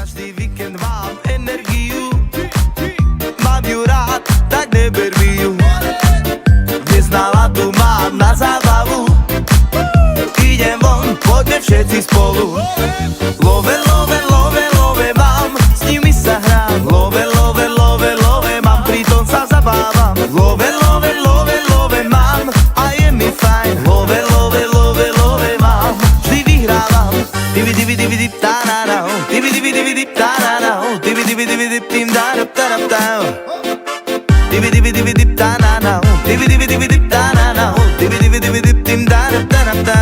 Každý víkend mám energiu, mám ju rád, tak neber mi ju. Dnes náladu mám na zábavu, idem von, poďme všetci spolu. Love, love, love, love mám, s nimi sa hrám. Love, love, love, love mám, pritom sa zabávam. Love, love, love, love mám a je mi fajn. Love, love, love, love mám, vždy vyhrávam. Divi, divi, divi, dip, ta na na, divi, divi, divi, dip, ta na na, divi, divi, divi, dip, tim, da, da, da, da. Divi, divi, divi, dip, ta na na, divi, divi, divi, dip, ta na na, divi, divi, divi, dip, tim, da, da, da, da.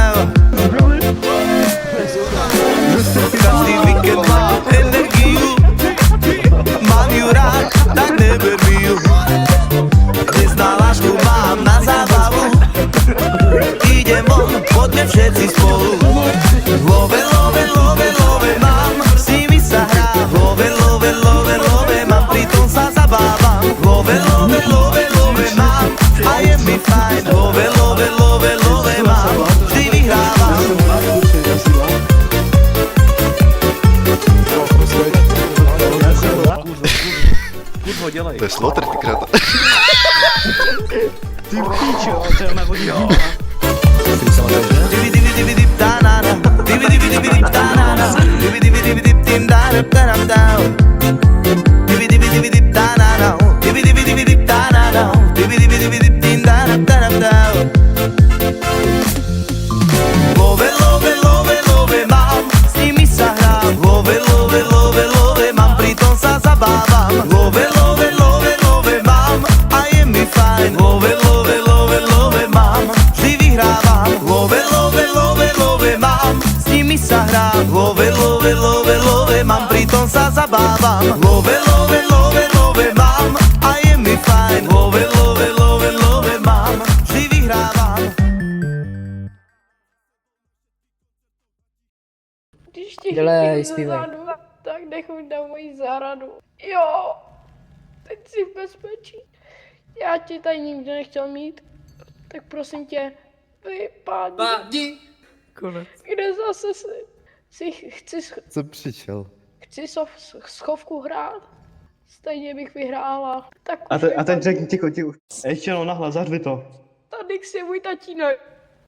Každý víkend mám energiu, mám ju rád, tak neber mi ju. Dnes na lášku mám na zábavu, idem von, poďme všetci spolu. Love, love, love, love mám, s nimi sa hrám. Love, love, love, love mám, pritom sa zabávam. Love, love, love, love mám a je mi fajn. Love, love, love, love mám, vždy vyhrávam. Kurvo, dělej. To je slotr, ty krata. Ty píčo, to je navodí. Divi, divi, divi, dip, ta na na, divi, divi, divi, dip, ta na na, divi, divi, divi, dip, tim, da, da, da, da. Divi, divi, divi, dip, ta na na, divi, divi, divi, dip, ta na na, divi, divi, divi, dip, tim, da, da, da, da. Love, love, love, love mám, s nimi sa hrám. Love, love, love, love mám, pritom sa zabávam. Love, love, love, love mám a je mi fajn. Love, love, love, love mám, vždy vyhrávam. Love, love, love, love mám, s nimi sa hrám. Love, love, love, love mám, pritom sa zabávam. Love, love, love, love mám a je mi fajn. Love, love, love, love mám, vždy vyhrávam. Když ti Dělej, chytím za zpívej. zádu, tak nechoď na moji zahradu. Jo, teď jsi v bezpečí. Já tě tady nikdy nechtěl mít, tak prosím tě, vypadni. Konec. Kde zase si Co přišel? chci schovku hrát? Stejně bych vyhrála. Tak A už ten vypadni. řekni ticho. Ještě jenom nahlas, zařvi to. Tady je můj tatínek.